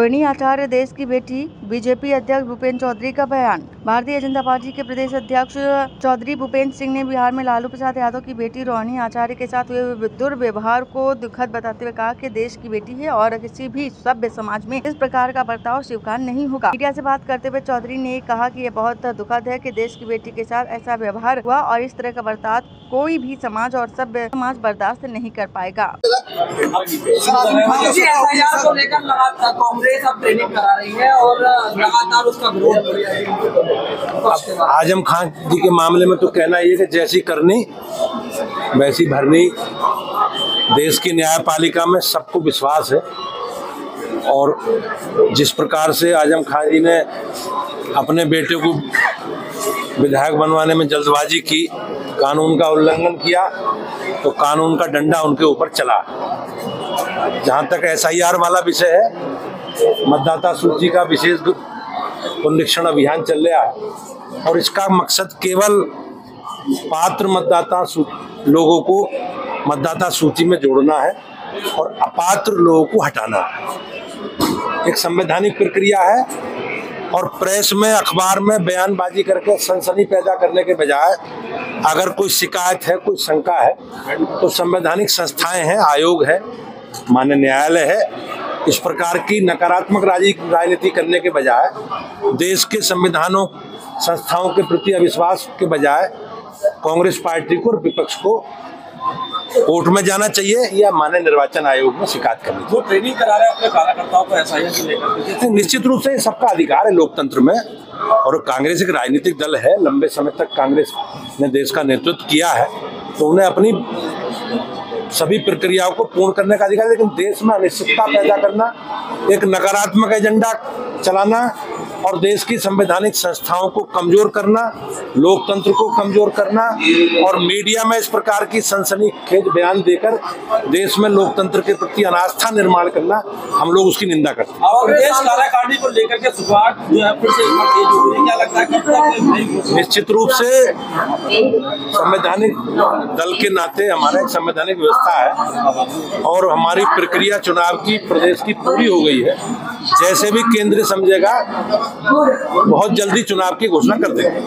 रोहिणी आचार्य देश की बेटी। बीजेपी अध्यक्ष भूपेंद्र चौधरी का बयान। भारतीय जनता पार्टी के प्रदेश अध्यक्ष चौधरी भूपेंद्र सिंह ने बिहार में लालू प्रसाद यादव की बेटी रोहिणी आचार्य के साथ हुए दुर्व्यवहार को दुखद बताते हुए कहा कि देश की बेटी है और किसी भी सभ्य समाज में इस प्रकार का बर्ताव स्वीकार नहीं होगा। मीडिया से बात करते हुए चौधरी ने कहा कि यह बहुत दुखद है कि देश की बेटी के साथ ऐसा व्यवहार हुआ और इस तरह का बर्ताव कोई भी समाज और सभ्य समाज बर्दाश्त नहीं कर पाएगा। कांग्रेस अब ट्रेनिंग करा रही है और लगातार उसका विरोध। आजम खान जी के मामले में तो कहना ये कि जैसी करनी वैसी भरनी। देश की न्यायपालिका में सबको विश्वास है और जिस प्रकार से आजम खान जी ने अपने बेटे को विधायक बनवाने में जल्दबाजी की, कानून का उल्लंघन किया, तो कानून का डंडा उनके ऊपर चला। जहां तक SIR वाला विषय है, मतदाता सूची का विशेष पुनरीक्षण अभियान चल रहा है और इसका मकसद केवल पात्र मतदाता लोगों को मतदाता सूची में जोड़ना है और अपात्र लोगों को हटाना है। एक संवैधानिक प्रक्रिया है और प्रेस में, अखबार में बयानबाजी करके सनसनी पैदा करने के बजाय अगर कोई शिकायत है, कोई शंका है, तो संवैधानिक संस्थाएं हैं, आयोग है, माननीय न्यायालय है। इस प्रकार की नकारात्मक राजनीति करने के बजाय, देश के संविधानों संस्थाओं के प्रति अविश्वास के बजाय कांग्रेस पार्टी को और विपक्ष को कोर्ट में जाना चाहिए या माननीय निर्वाचन आयोग में शिकायत करनी चाहिए। जो ट्रेनिंग करा रहे हैं अपने कार्यकर्ताओं को SIR से लेकर, निश्चित रूप से सबका अधिकार है लोकतंत्र में और कांग्रेस एक राजनीतिक दल है। लंबे समय तक कांग्रेस ने देश का नेतृत्व किया है, तो उन्हें अपनी सभी प्रक्रियाओं को पूर्ण करने का अधिकार है। लेकिन देश में अनिश्चितता पैदा करना, एक नकारात्मक एजेंडा चलाना और देश की संवैधानिक संस्थाओं को कमजोर करना, लोकतंत्र को कमजोर करना और मीडिया में इस प्रकार की सनसनीखेज बयान देकर देश में लोकतंत्र के प्रति अनास्था निर्माण करना, हम लोग उसकी निंदा करते हैं। और देश काराकांडी को लेकर के शुरुआत जो है फिर से क्या लगता है? निश्चित रूप से संवैधानिक दल के नाते हमारा एक संवैधानिक व्यवस्था है और हमारी प्रक्रिया चुनाव की प्रदेश की पूरी हो गई है। जैसे भी केंद्र समझेगा बहुत जल्दी चुनाव की घोषणा कर देंगे।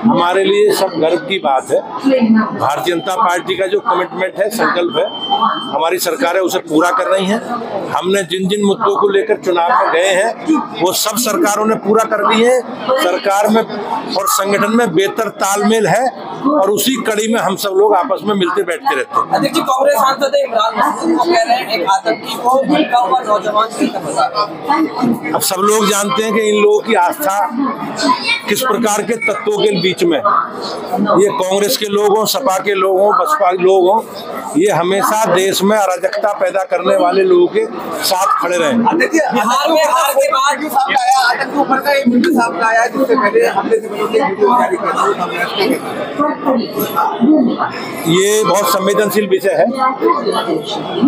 हमारे लिए सब गर्व की बात है। भारतीय जनता पार्टी का जो कमिटमेंट है, संकल्प है, हमारी सरकारें उसे पूरा कर रही हैं। हमने जिन जिन मुद्दों को लेकर चुनाव में गए हैं वो सब सरकारों ने पूरा कर दी है। सरकार में और संगठन में बेहतर तालमेल है और उसी कड़ी में हम सब लोग आपस में मिलते बैठते रहते हैं। अध्यक्ष जी, कांग्रेस सांसद इमरान मसूद को कह रहे हैं एक आतंकी को भड़का हुआ नौजवान से अब सब लोग जानते हैं कि इन लोगों की आस्था किस प्रकार के तत्वों के बीच में। ये कांग्रेस के लोग हों, सपा के लोग हों, बसपा के लोग हों, ये हमेशा देश में अराजकता पैदा करने वाले लोगों के साथ खड़े रहे। बिहार में हार के बाद जो सामने आया, आतंक ऊपर का एक वीडियो सामने आया जिससे पहले हमले से पहले एक वीडियो जारी किया था। ये बहुत संवेदनशील विषय है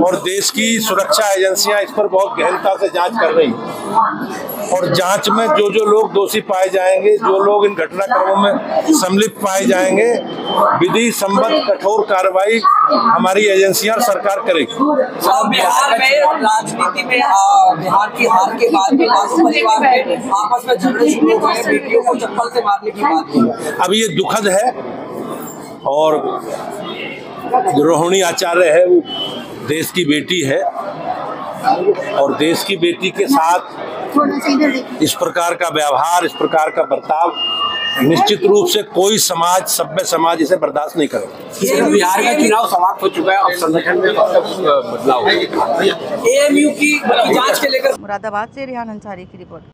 और देश की सुरक्षा एजेंसियां इस पर बहुत गहनता से जांच कर रही हैं और जांच में जो जो लोग दोषी पाए जाएंगे, जो लोग इन घटनाक्रमों में सम्मिलित पाए जाएंगे, विधि संबद्ध कठोर कार्रवाई हमारी एजेंसियां और सरकार करेगी। बिहार में राजनीति में बिहार की हार के बाद में लालू परिवार में आपस में झगड़े शुरू हो गए, बेटियों को चप्पल से मारने की बात की। अब ये दुखद है और जो रोहिणी आचार्य है वो देश की बेटी है और देश की बेटी के साथ इस प्रकार का व्यवहार, इस प्रकार का बर्ताव निश्चित रूप से कोई समाज, सभ्य समाज इसे बर्दाश्त नहीं करेगा। बिहार का चुनाव समाप्त हो चुका है और संगठन में बदलाव हो गया। AMU की जांच के लेकर मुरादाबाद से रेहान अंसारी की रिपोर्ट।